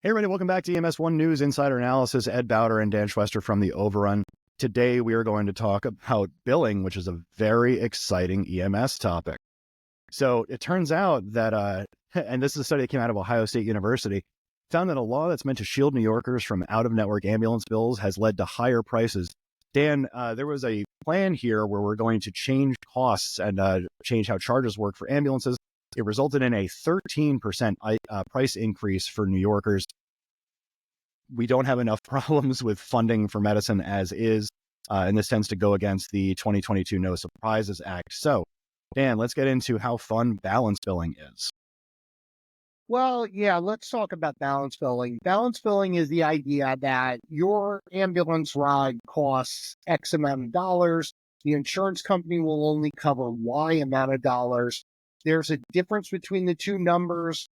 Hey everybody, welcome back to EMS One News Insider Analysis. Ed Bauter and Dan Schwester from the Overrun. Today we are going to talk about billing, which is a very exciting EMS topic. So it turns out that, and this is a study that came out of Ohio State University, found that a law that's meant to shield New Yorkers from out-of-network ambulance bills has led to higher prices. Dan, there was a plan here where we're going to change costs and change how charges work for ambulances. It resulted in a 13% price increase for New Yorkers. We don't have enough problems with funding for medicine as is, and this tends to go against the 2022 No Surprises Act. So, Dan, let's get into how fun balance billing is. Well, yeah, let's talk about balance billing. Balance billing is the idea that your ambulance ride costs X amount of dollars. The insurance company will only cover Y amount of dollars. There's a difference between the two numbers.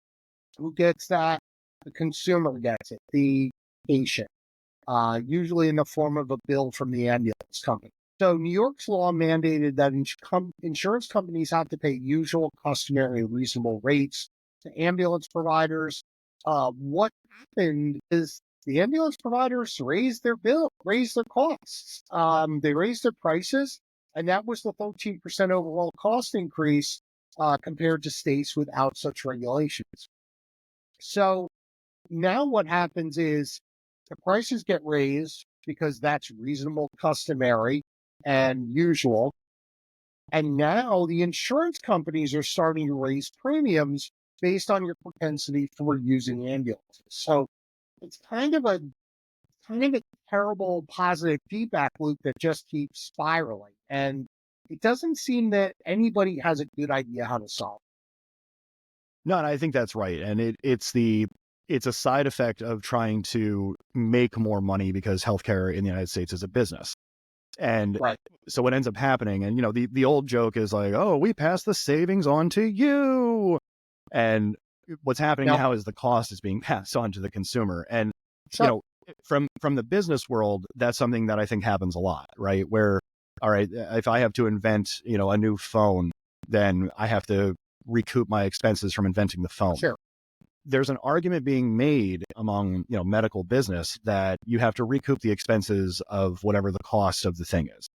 Who gets that? The consumer gets it, the patient, usually in the form of a bill from the ambulance company. So New York's law mandated that insurance companies have to pay usual, customary, reasonable rates to ambulance providers. What happened is the ambulance providers raised their costs. They raised their prices, and that was the 13% overall cost increase compared to states without such regulations. So now what happens is the prices get raised because that's reasonable, customary, and usual. And now the insurance companies are starting to raise premiums based on your propensity for using ambulances. So it's kind of a terrible positive feedback loop that just keeps spiraling. And it doesn't seem that anybody has a good idea how to solve it. No, and I think that's right. And it's a side effect of trying to make more money because healthcare in the United States is a business. And right. So what ends up happening, and the old joke is like, oh, we pass the savings on to you. And what's happening now is the cost is being passed on to the consumer. And, from the business world, that's something that I think happens a lot, right? Where, all right, if I have to invent, a new phone, then I have to recoup my expenses from inventing the phone. Sure. There's an argument being made among, medical business that you have to recoup the expenses of whatever the cost of the thing is.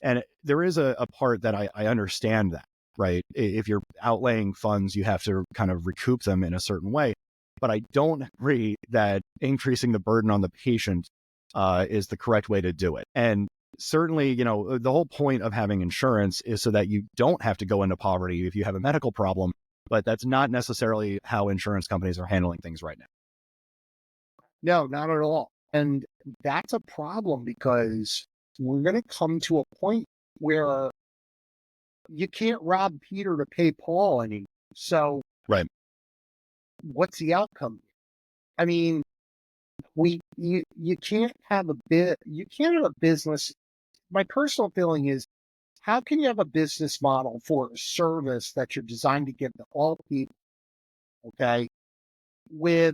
And there is a part that I understand that, right? If you're outlaying funds, you have to kind of recoup them in a certain way. But I don't agree that increasing the burden on the patient is the correct way to do it. And certainly, the whole point of having insurance is so that you don't have to go into poverty if you have a medical problem. But that's not necessarily how insurance companies are handling things right now. No, not at all. And that's a problem because we're going to come to a point where you can't rob Peter to pay Paul anymore. So, right. What's the outcome? I mean, you can't have a business. My personal feeling is, how can you have a business model for a service that you're designed to give to all people, okay, with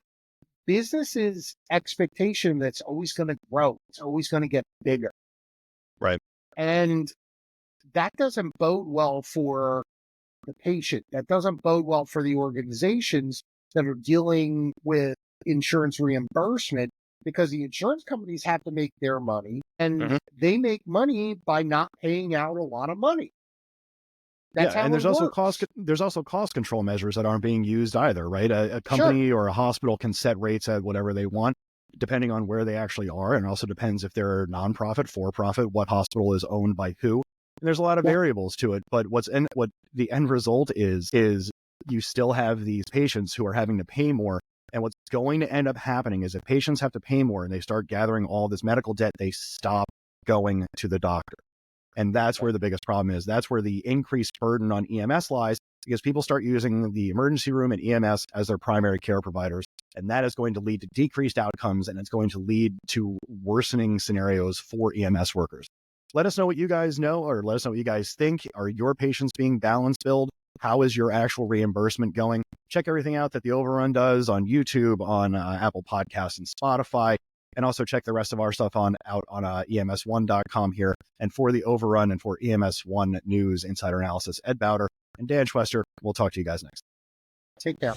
businesses' expectation that's always going to grow, it's always going to get bigger. Right. And that doesn't bode well for the patient. That doesn't bode well for the organizations that are dealing with insurance reimbursement, because the insurance companies have to make their money, and they make money by not paying out a lot of money. That's how there's it also works. there's also cost control measures that aren't being used either, right? A company or a hospital can set rates at whatever they want, depending on where they actually are, and it also depends if they're nonprofit, for-profit, what hospital is owned by who. And there's a lot of variables to it, but what the end result is you still have these patients who are having to pay more. And what's going to end up happening is if patients have to pay more and they start gathering all this medical debt, they stop going to the doctor. And that's where the biggest problem is. That's where the increased burden on EMS lies, because people start using the emergency room and EMS as their primary care providers. And that is going to lead to decreased outcomes, and it's going to lead to worsening scenarios for EMS workers. Let us know what you guys know, or let us know what you guys think. Are your patients being balance billed? How is your actual reimbursement going? Check everything out that the Overrun does on YouTube, on Apple Podcasts and Spotify, and also check the rest of our stuff out on EMS1.com here. And for the Overrun and for EMS1 News Insider Analysis, Ed Bauter and Dan Schwester, we'll talk to you guys next. Take care.